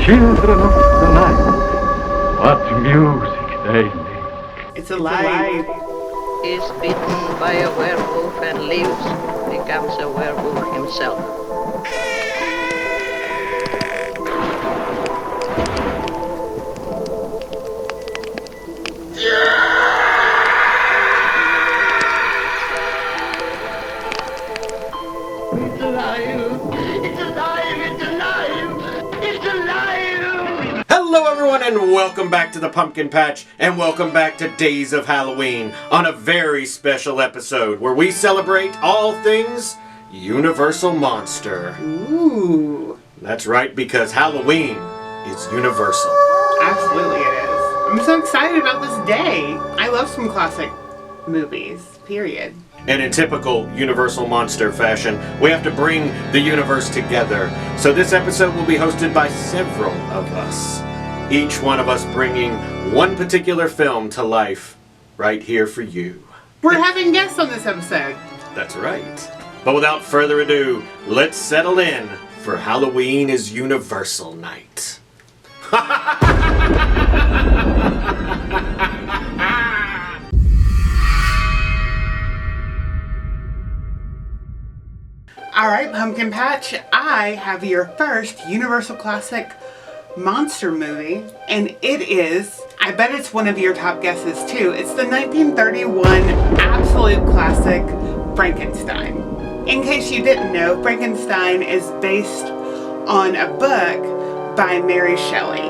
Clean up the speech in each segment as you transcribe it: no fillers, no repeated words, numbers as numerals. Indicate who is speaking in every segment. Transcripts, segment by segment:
Speaker 1: children of the night, what music they make.
Speaker 2: It's alive.
Speaker 3: Is bitten by a werewolf and lives, becomes a werewolf himself.
Speaker 4: It's alive! It's alive! It's alive! It's alive!
Speaker 5: Hello everyone and welcome back to the Pumpkin Patch and welcome back to Days of Halloween on a very special episode where we celebrate all things Universal Monster.
Speaker 2: Ooh.
Speaker 5: That's right, because Halloween is universal.
Speaker 2: Absolutely it is. I'm so excited about this day. I love some classic movies, period.
Speaker 5: And in typical Universal Monster fashion, we have to bring the universe together. So this episode will be hosted by several of us. Each one of us bringing one particular film to life right here for you.
Speaker 2: We're having guests on this episode.
Speaker 5: That's right. But without further ado, let's settle in for Halloween is Universal Night.
Speaker 2: Alright, Pumpkin Patch, I have your first Universal Classic monster movie, and it is, I bet it's one of your top guesses too, it's the 1931 absolute classic Frankenstein. In case you didn't know, Frankenstein is based on a book by Mary Shelley,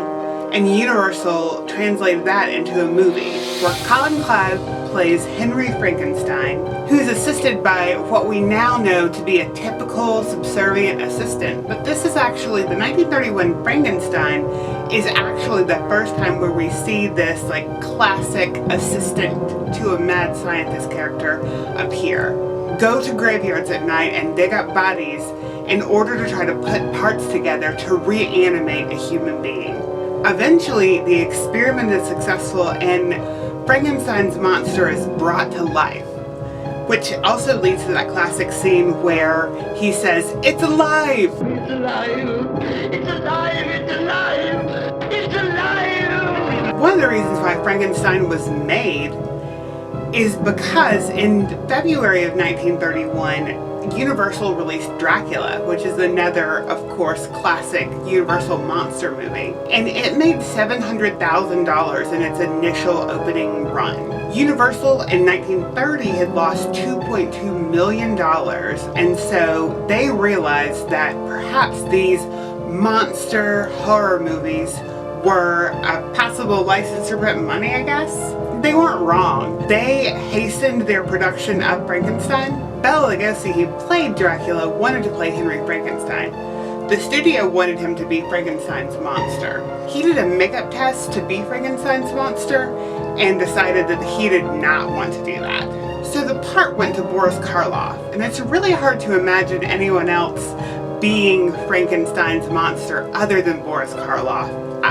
Speaker 2: and Universal translated that into a movie where Colin Clive plays Henry Frankenstein, who's assisted by what we now know to be a typical subservient assistant. But this is actually, the 1931 Frankenstein is actually the first time where we see this like classic assistant to a mad scientist character appear. Go to graveyards at night and dig up bodies in order to try to put parts together to reanimate a human being. Eventually, the experiment is successful and Frankenstein's monster is brought to life, which also leads to that classic scene where he says, "It's alive!"
Speaker 4: It's alive! It's alive! It's alive! It's alive!
Speaker 2: One of the reasons why Frankenstein was made is because in February of 1931, Universal released Dracula, which is another, of course, classic Universal monster movie. And it made $700,000 in its initial opening run. Universal in 1930 had lost $2.2 million, and so they realized that perhaps these monster horror movies were a possible license to print money, I guess. They weren't wrong. They hastened their production of Frankenstein. Bela Lugosi, who played Dracula, wanted to play Henry Frankenstein. The studio wanted him to be Frankenstein's monster. He did a makeup test to be Frankenstein's monster and decided that he did not want to do that. So the part went to Boris Karloff, and it's really hard to imagine anyone else being Frankenstein's monster other than Boris Karloff.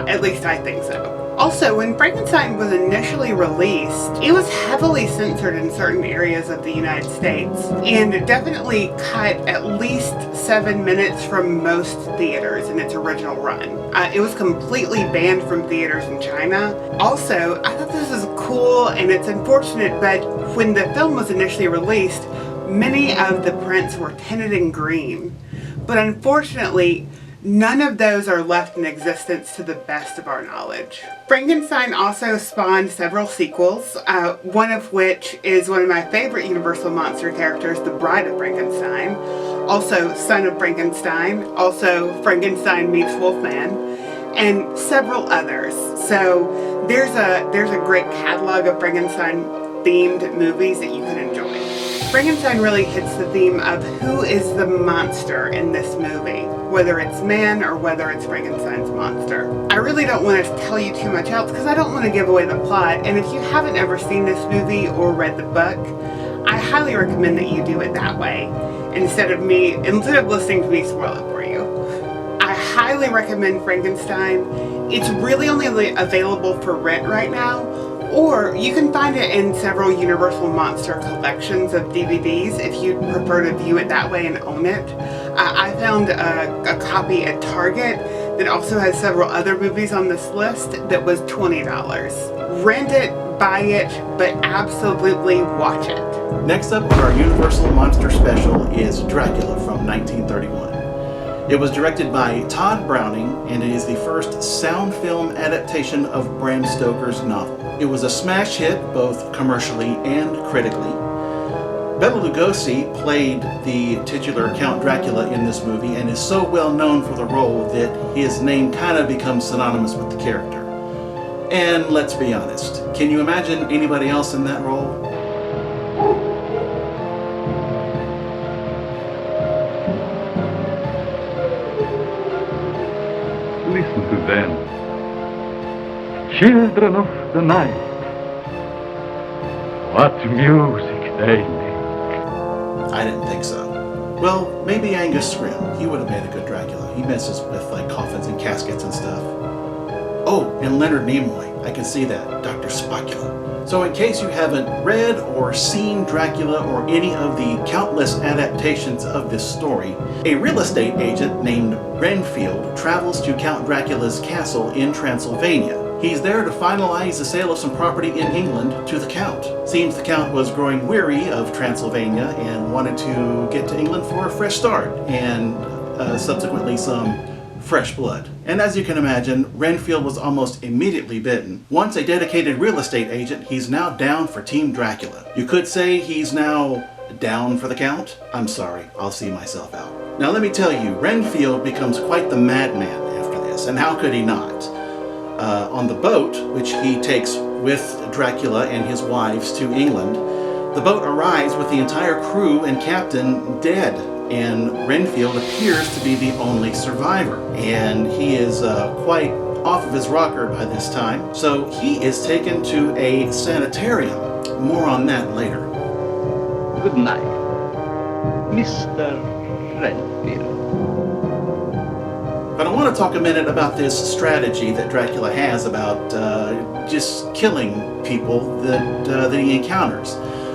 Speaker 2: At least I think so. Also, when Frankenstein was initially released, it was heavily censored in certain areas of the United States and definitely cut at least 7 minutes from most theaters in its original run. It was completely banned from theaters in China. Also, I thought this was cool and it's unfortunate, but when the film was initially released, many of the prints were tinted in green. But unfortunately, none of those are left in existence to the best of our knowledge. Frankenstein also spawned several sequels, one of which is one of my favorite Universal monster characters, the Bride of Frankenstein, also Son of Frankenstein, also Frankenstein meets Wolfman, and several others. So there's a great catalog of Frankenstein themed movies that you can enjoy. Frankenstein really hits the theme of who is the monster in this movie, whether it's man or whether it's Frankenstein's monster. I really don't want to tell you too much else because I don't want to give away the plot, and if you haven't ever seen this movie or read the book, I highly recommend that you do it that way instead of listening to me spoil it for you. I highly recommend Frankenstein. It's really only available for rent right now, or you can find it in several Universal Monster collections of DVDs if you prefer to view it that way and own it. I found a copy at Target that also has several other movies on this list that was $20. Rent it, buy it, but absolutely watch it.
Speaker 6: Next up on our Universal Monster Special is Dracula from 1931. It was directed by Todd Browning, and it is the first sound film adaptation of Bram Stoker's novel. It was a smash hit both commercially and critically. Bela Lugosi played the titular Count Dracula in this movie and is so well known for the role that his name kind of becomes synonymous with the character. And let's be honest, can you imagine anybody else in that role?
Speaker 1: Listen to them. Children of the night. What music they make.
Speaker 6: I didn't think so. Well, maybe Angus Scrimm. He would have made a good Dracula. He messes with like coffins and caskets and stuff. Oh, and Leonard Nimoy. I can see that. Dr. Spocula. So in case you haven't read or seen Dracula or any of the countless adaptations of this story, a real estate agent named Renfield travels to Count Dracula's castle in Transylvania. He's there to finalize the sale of some property in England to the Count. Seems the Count was growing weary of Transylvania and wanted to get to England for a fresh start and subsequently some fresh blood. And as you can imagine, Renfield was almost immediately bitten. Once a dedicated real estate agent, he's now down for Team Dracula. You could say he's now down for the Count. I'm sorry, I'll see myself out. Now let me tell you, Renfield becomes quite the madman after this, and how could he not? On the boat, which he takes with Dracula and his wives to England, the boat arrives with the entire crew and captain dead, and Renfield appears to be the only survivor. And he is quite off of his rocker by this time, so he is taken to a sanitarium. More on that later.
Speaker 7: Good night, Mr. Renfield.
Speaker 6: But I want to talk a minute about this strategy that Dracula has about just killing people that he encounters.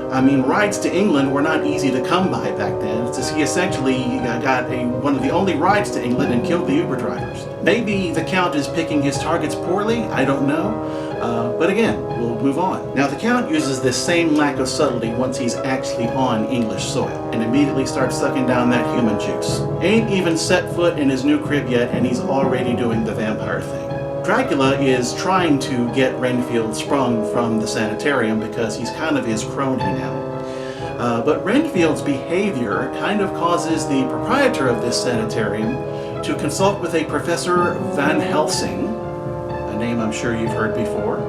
Speaker 6: I mean, rides to England were not easy to come by back then. It's just he essentially got one of the only rides to England and killed the Uber drivers. Maybe the Count is picking his targets poorly, I don't know. But again, we'll move on. Now the Count uses this same lack of subtlety once he's actually on English soil and immediately starts sucking down that human juice. Ain't even set foot in his new crib yet and he's already doing the vampire thing. Dracula is trying to get Renfield sprung from the sanitarium because he's kind of his crony now. But Renfield's behavior kind of causes the proprietor of this sanitarium to consult with a Professor Van Helsing, a name I'm sure you've heard before.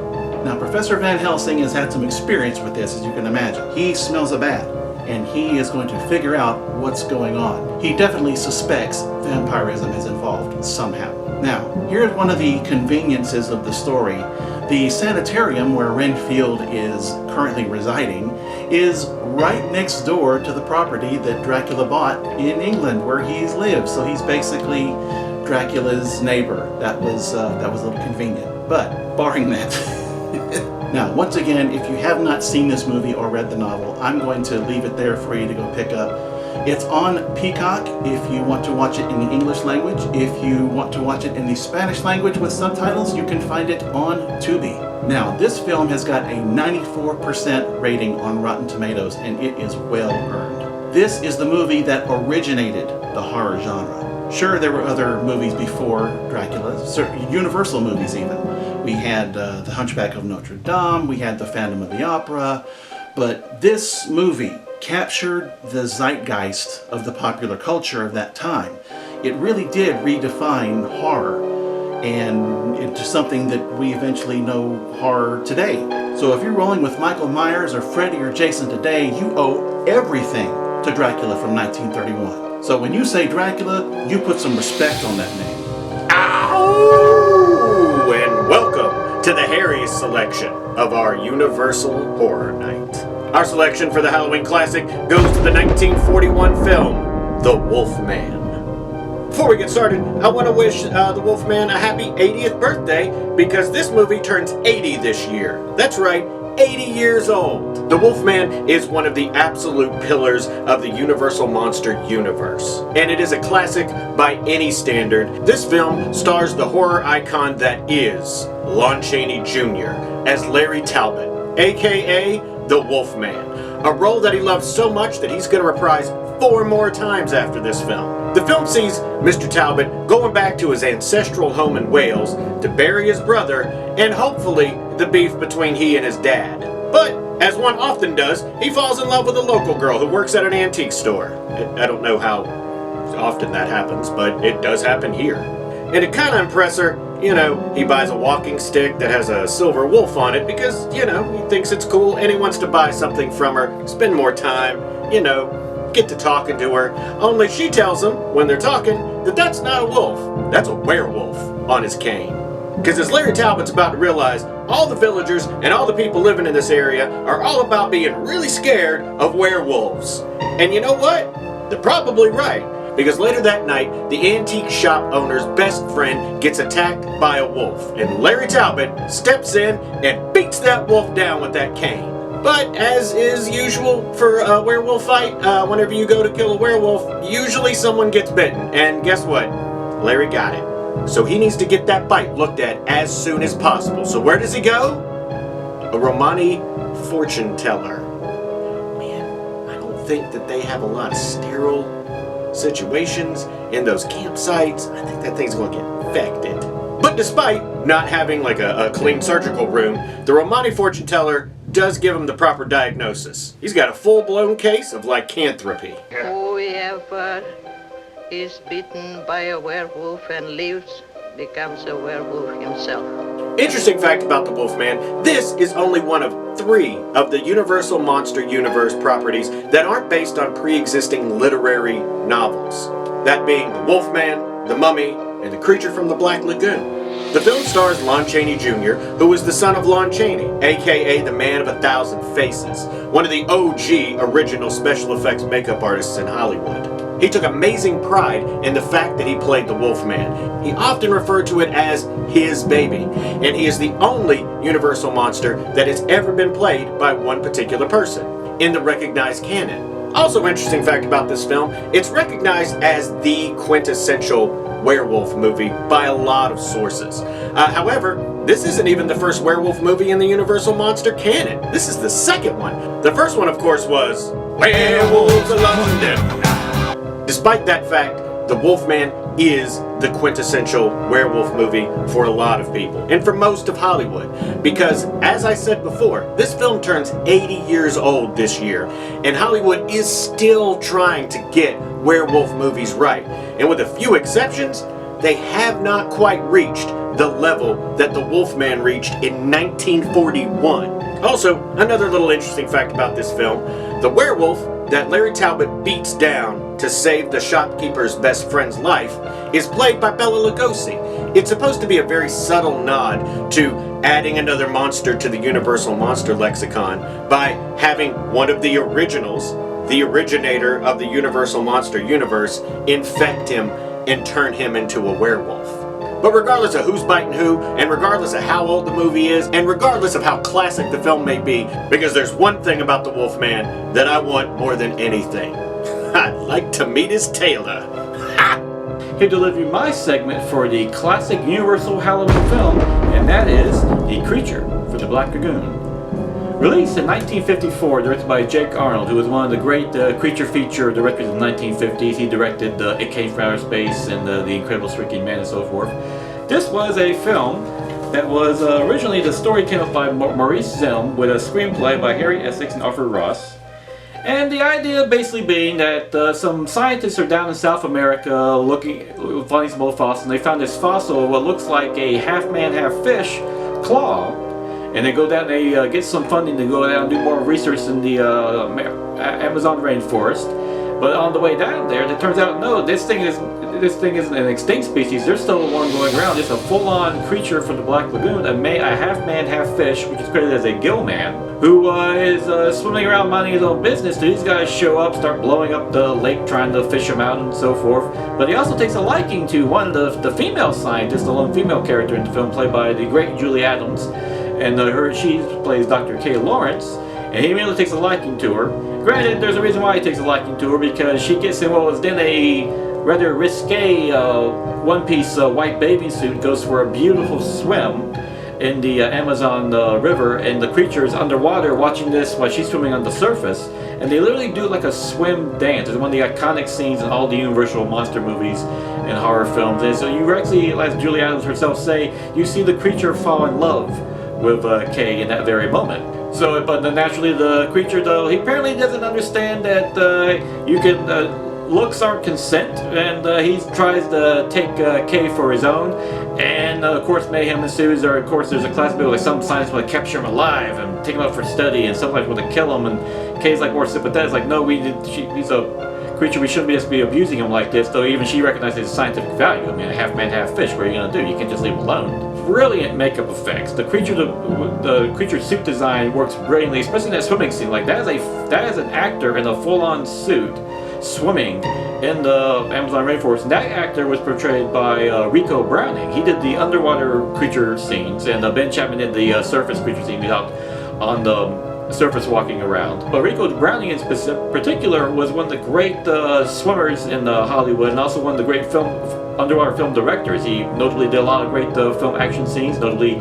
Speaker 6: Now, Professor Van Helsing has had some experience with this, as you can imagine. He smells a bat, and he is going to figure out what's going on. He definitely suspects vampirism is involved somehow. Now, here's one of the conveniences of the story. The sanitarium where Renfield is currently residing is right next door to the property that Dracula bought in England where he's lived. So he's basically Dracula's neighbor. That was a little convenient. But barring that, now once again, if you have not seen this movie or read the novel, I'm going to leave it there for you to go pick up. It's on Peacock if you want to watch it in the English language. If you want to watch it in the Spanish language with subtitles, you can find it on Tubi. Now, this film has got a 94% rating on Rotten Tomatoes, and it is well earned. This is the movie that originated the horror genre. Sure, there were other movies before Dracula, Universal movies even. We had The Hunchback of Notre Dame, we had The Phantom of the Opera, but this movie captured the zeitgeist of the popular culture of that time. It really did redefine horror and into something that we eventually know horror today. So if you're rolling with Michael Myers or Freddy or Jason today, you owe everything to Dracula from 1931. So when you say Dracula, you put some respect on that name.
Speaker 5: Ow! And welcome to the Harry's selection of our Universal Horror Night. Our selection for the Halloween classic goes to the 1941 film, The Wolfman. Before we get started, I want to wish the Wolfman a happy 80th birthday because this movie turns 80 this year. That's right, 80 years old. The Wolfman is one of the absolute pillars of the Universal Monster universe, and it is a classic by any standard. This film stars the horror icon that is Lon Chaney Jr. as Larry Talbot, aka the Wolfman, a role that he loves so much that he's going to reprise 4 more times after this film. The film sees Mr. Talbot going back to his ancestral home in Wales to bury his brother and hopefully the beef between he and his dad. But, as one often does, he falls in love with a local girl who works at an antique store. I don't know how often that happens, but it does happen here. And to kind of impress her, he buys a walking stick that has a silver wolf on it because, he thinks it's cool and he wants to buy something from her, spend more time, get to talking to her. Only she tells him, when they're talking, that that's not a wolf, that's a werewolf on his cane. Because as Larry Talbot's about to realize, all the villagers and all the people living in this area are all about being really scared of werewolves. And you know what? They're probably right. Because later that night, the antique shop owner's best friend gets attacked by a wolf. And Larry Talbot steps in and beats that wolf down with that cane. But as is usual for a werewolf fight, whenever you go to kill a werewolf, usually someone gets bitten. And guess what? Larry got it. So he needs to get that bite looked at as soon as possible. So where does he go? A Romani fortune teller. Man, I don't think that they have a lot of sterile situations in those campsites. I think that thing's going to get infected. But despite not having like a clean surgical room, the Romani fortune teller does give him the proper diagnosis. He's got a full-blown case of lycanthropy.
Speaker 3: Whoever is bitten by a werewolf and lives becomes a werewolf himself.
Speaker 5: Interesting fact about the Wolfman, this is only one of 3 of the Universal Monster Universe properties that aren't based on pre-existing literary novels. That being the Wolfman, the Mummy, and the Creature from the Black Lagoon. The film stars Lon Chaney Jr., who was the son of Lon Chaney, aka the Man of 1,000 Faces, one of the OG original special effects makeup artists in Hollywood. He took amazing pride in the fact that he played the Wolfman. He often referred to it as his baby, and he is the only Universal monster that has ever been played by one particular person in the recognized canon. Also interesting fact about this film, it's recognized as the quintessential werewolf movie by a lot of sources. However, this isn't even the first werewolf movie in the Universal Monster canon. This is the second one. The first one, of course, was Werewolves of London. Despite that fact, the Wolfman is the quintessential werewolf movie for a lot of people, and for most of Hollywood, because, as I said before, this film turns 80 years old this year, and Hollywood is still trying to get werewolf movies right, and with a few exceptions, they have not quite reached the level that the Wolfman reached in 1941. Also, another little interesting fact about this film, the werewolf that Larry Talbot beats down to save the shopkeeper's best friend's life is played by Bela Lugosi. It's supposed to be a very subtle nod to adding another monster to the Universal Monster lexicon by having one of the originals, the originator of the Universal Monster universe, infect him and turn him into a werewolf. But regardless of who's biting who, and regardless of how old the movie is, and regardless of how classic the film may be, because there's one thing about the Wolfman that I want more than anything. I'd like to meet his tailor.
Speaker 8: Here to deliver you my segment for the classic Universal Halloween film, and that is The Creature from the Black Lagoon. Released in 1954, directed by Jake Arnold, who was one of the great creature feature directors in the 1950s. He directed It Came from Outer Space and The Incredible Shrinking Man and so forth. This was a film that was originally the story came up by Maurice Zelm with a screenplay by Harry Essex and Arthur Ross. And the idea basically being that some scientists are down in South America finding some old fossils, and they found this fossil of what looks like a half-man, half-fish claw. And they go down, they get some funding to go down and do more research in the Amazon rainforest. But on the way down there, it turns out, no, this thing isn't an extinct species. There's still one going around. It's a full-on creature from the Black Lagoon, a half-man, half-fish, which is credited as a gill man, who is swimming around minding his own business. These guys show up, start blowing up the lake, trying to fish him out and so forth. But he also takes a liking to one of the female scientists, the lone female character in the film, played by the great Julie Adams. and she plays Dr. Kay Lawrence, and he immediately takes a liking to her. Granted, there's a reason why he takes a liking to her, because she gets in what was then a rather risque one-piece white bathing suit, goes for a beautiful swim in the Amazon River, and the creature is underwater watching this while she's swimming on the surface, and they literally do like a swim dance. It's one of the iconic scenes in all the Universal monster movies and horror films, and so you actually, as Julie Adams herself say, you see the creature fall in love with Kay in that very moment. So, but naturally the creature, though, he apparently doesn't understand that you can looks aren't consent, and he tries to take Kay for his own, and of course mayhem ensues. Or of course there's a class like some scientists want to capture him alive and take him out for study, and some like want to kill him, and Kay's like more sympathetic, like no, he's a creature, we shouldn't just be abusing him like this, though even she recognizes his scientific value. I mean, half man, half fish, what are you going to do? You can't just leave him alone. Brilliant makeup effects. The creature's suit design works brilliantly, especially in that swimming scene. Like that is an actor in a full-on suit swimming in the Amazon rainforest, and that actor was portrayed by Rico Browning. He did the underwater creature scenes, and Ben Chapman did the surface creature scene out on the surface walking around. But Rico Browning in particular was one of the great swimmers in Hollywood, and also one of the great underwater film directors. He notably did a lot of great film action scenes, notably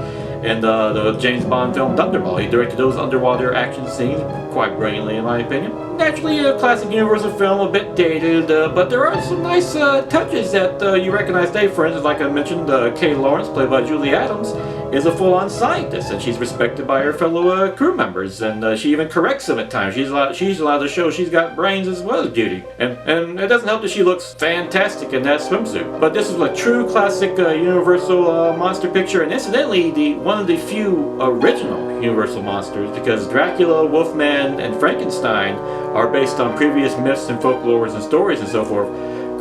Speaker 8: in the James Bond film Thunderball. He directed those underwater action scenes quite brilliantly, in my opinion. Naturally, a classic Universal film, a bit dated, but there are some nice touches that you recognize today. For instance, like I mentioned, Kay Lawrence, played by Julie Adams, is a full-on scientist, and she's respected by her fellow crew members, and she even corrects them at times. She's allowed to show she's got brains as well as beauty, and it doesn't help that she looks fantastic in that swimsuit. But this is a true classic Universal monster picture, and incidentally, one of the few original Universal monsters, because Dracula, Wolfman, and Frankenstein are based on previous myths and folklores and stories and so forth.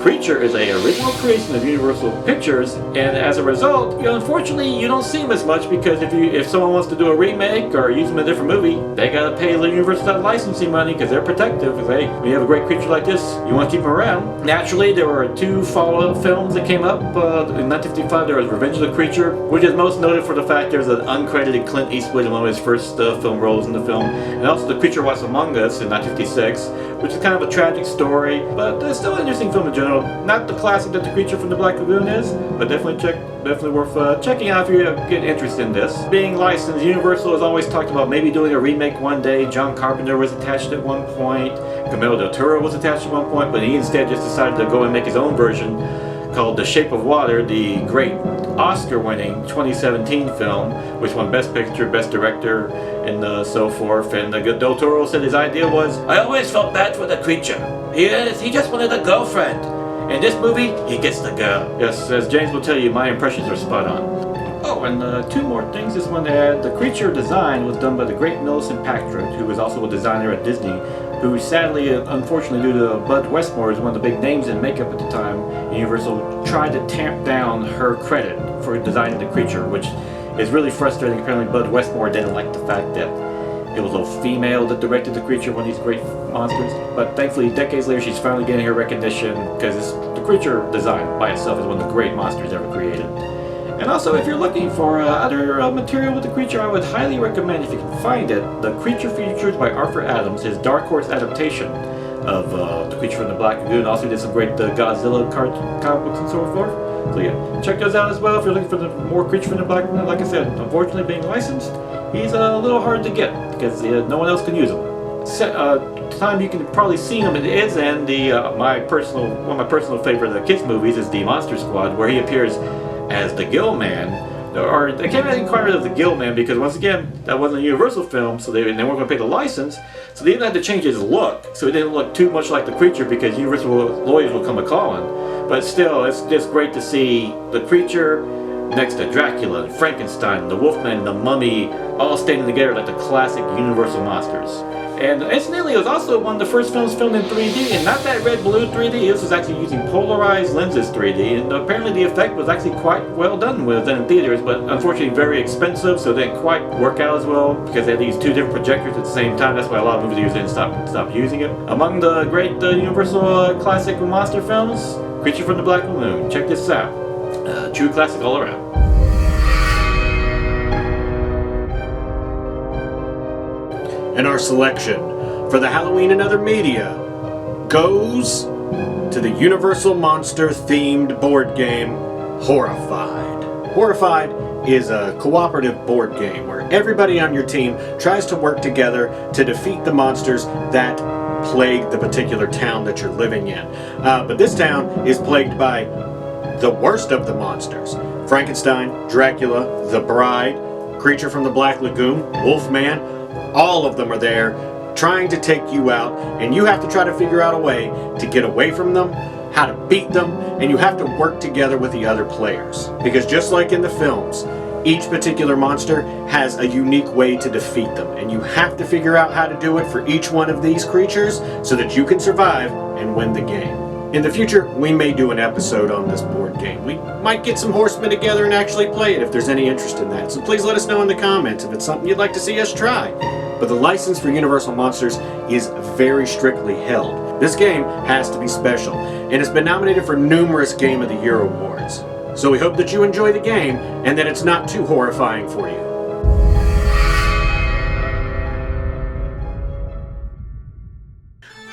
Speaker 8: Creature is a original creation of Universal Pictures, and as a result, unfortunately, you don't see him as much, because if someone wants to do a remake or use him in a different movie, they gotta pay the Universal that licensing money, because they're protective. Because hey, when you have a great creature like this, you want to keep him around. Naturally, there were 2 follow-up films that came up. In 1955, there was Revenge of the Creature, which is most noted for the fact there's an uncredited Clint Eastwood in one of his first film roles in the film, and also The Creature Walks Among Us in 1956, which is kind of a tragic story, but still an interesting film in general. Not the classic that The Creature from the Black Lagoon is, but definitely worth checking out if you get interested in this. Being licensed, Universal has always talked about maybe doing a remake one day. John Carpenter was attached at one point, Guillermo del Toro was attached at one point, but he instead just decided to go and make his own version called The Shape of Water, the great Oscar-winning 2017 film, which won Best Picture, Best Director, and so forth. And Del Toro said his idea was, I always felt bad for the creature. He just wanted a girlfriend. In this movie, he gets the girl. Yes, as James will tell you, my impressions are spot on. Oh, and 2 more things. This one, the creature design was done by the great Millicent Patrick, who was also a designer at Disney, who sadly, unfortunately, due to Bud Westmore, is one of the big names in makeup at the time, Universal tried to tamp down her credit for designing the creature, which is really frustrating. Apparently, Bud Westmore didn't like the fact that it was a female that directed the creature, one of these great monsters. But thankfully, decades later, she's finally getting her recognition, because the creature design by itself is one of the great monsters ever created. And also, if you're looking for other material with the creature, I would highly recommend, if you can find it, The Creature Features by Arthur Adams, his Dark Horse adaptation of The Creature from the Black Lagoon. Also did some great Godzilla comic books and so forth. So yeah, check those out as well if you're looking for the more Creature from the Black Lagoon. Like I said, unfortunately being licensed, he's a little hard to get, because no one else can use him. Time you can probably see him is in one of my personal favorite kids movies is the Monster Squad, where he appears as the Gill Man. Or they can't really inquire of the Gill Man, because once again, that wasn't a Universal film, so they weren't going to pay the license, so they even had to change his look, so he didn't look too much like the creature, because Universal lawyers will come a-calling. But still, it's just great to see the creature next to Dracula, and Frankenstein, the Wolfman, and the Mummy, all standing together like the classic Universal monsters. And incidentally, it was also one of the first films filmed in 3D, and not that red blue 3D. This was actually using polarized lenses 3D, and apparently the effect was actually quite well done within theaters, but unfortunately very expensive, so it didn't quite work out as well, because they had to use 2 different projectors at the same time. That's why a lot of movie theaters didn't stop using it. Among the great Universal classic monster films, Creature from the Black Lagoon. Check this out. True classic all around.
Speaker 5: And our selection for the Halloween and Other Media goes to the Universal Monster themed board game, Horrified. Horrified is a cooperative board game where everybody on your team tries to work together to defeat the monsters that plague the particular town that you're living in. But this town is plagued by the worst of the monsters. Frankenstein, Dracula, the Bride, Creature from the Black Lagoon, Wolfman, all of them are there trying to take you out, and you have to try to figure out a way to get away from them, how to beat them, and you have to work together with the other players. Because just like in the films, each particular monster has a unique way to defeat them, and you have to figure out how to do it for each one of these creatures so that you can survive and win the game. In the future, we may do an episode on this board game. We might get some horsemen together and actually play it if there's any interest in that. So please let us know in the comments if it's something you'd like to see us try. But the license for Universal Monsters is very strictly held. This game has to be special, and it's been nominated for numerous Game of the Year awards. So we hope that you enjoy the game and that it's not too horrifying for you.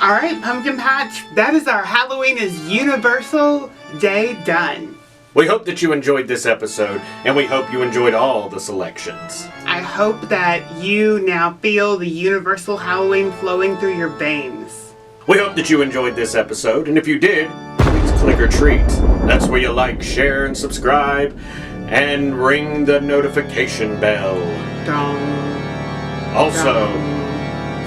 Speaker 2: Alright, Pumpkin Patch, that is our Halloween is Universal Day done.
Speaker 5: We hope that you enjoyed this episode, and we hope you enjoyed all the selections.
Speaker 2: I hope that you now feel the Universal Halloween flowing through your veins.
Speaker 5: We hope that you enjoyed this episode, and if you did, please click or treat. That's where you like, share, and subscribe, and ring the notification bell.
Speaker 2: Dong.
Speaker 5: Also,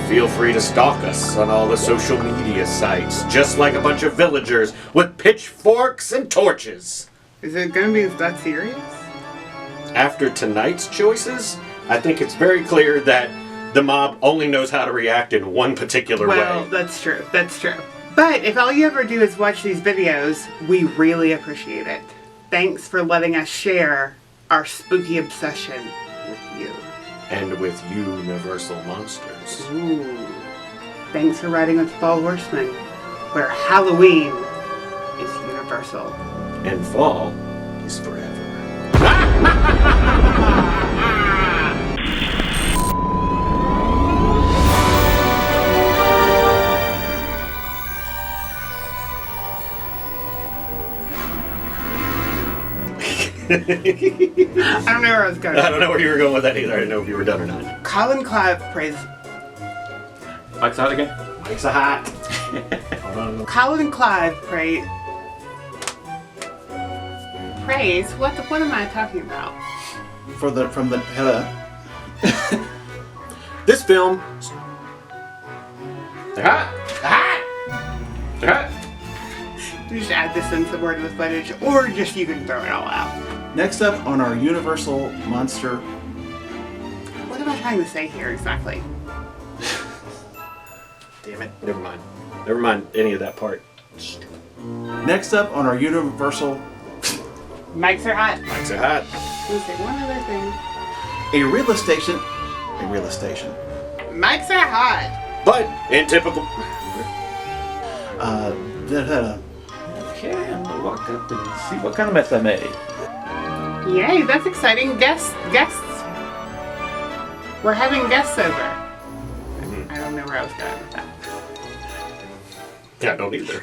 Speaker 5: feel free to stalk us on all the social media sites, just like a bunch of villagers with pitchforks and torches.
Speaker 2: Is it gonna be that serious?
Speaker 5: After tonight's choices, I think it's very clear that the mob only knows how to react in one particular way.
Speaker 2: Well, that's true. That's true. But if all you ever do is watch these videos, we really appreciate it. Thanks for letting us share our spooky obsession with you.
Speaker 5: And with Universal Monsters.
Speaker 2: Ooh. Thanks for riding with Fall Horsemen, where Halloween is universal.
Speaker 5: And fall is forever.
Speaker 2: I don't know where I was going.
Speaker 5: I don't know where you were going with that either. I didn't know if you were done or not.
Speaker 2: Colin Clive prays.
Speaker 8: Mike's hot again?
Speaker 5: Mike's a hot.
Speaker 2: Colin Clive prays. Praise? What am I talking about?
Speaker 6: From the
Speaker 5: This film.
Speaker 8: They're hot! They're hot!
Speaker 2: You just add this into the word of the footage, or just you can throw it all out.
Speaker 6: Next up on our Universal Monster.
Speaker 2: What am I trying to say here exactly?
Speaker 5: Damn it. Never mind. Never mind any of that part.
Speaker 6: Next up on our Universal.
Speaker 2: Mics are hot.
Speaker 5: Mics are hot.
Speaker 2: Let's say one other thing.
Speaker 6: A real estation.
Speaker 2: Mics are hot.
Speaker 5: But in typical.
Speaker 8: Okay, I'm gonna walk up and see what kind of mess I made.
Speaker 2: Yay, that's exciting. Guests. We're having guests over. I don't know where I was going with that.
Speaker 5: Yeah, I don't either.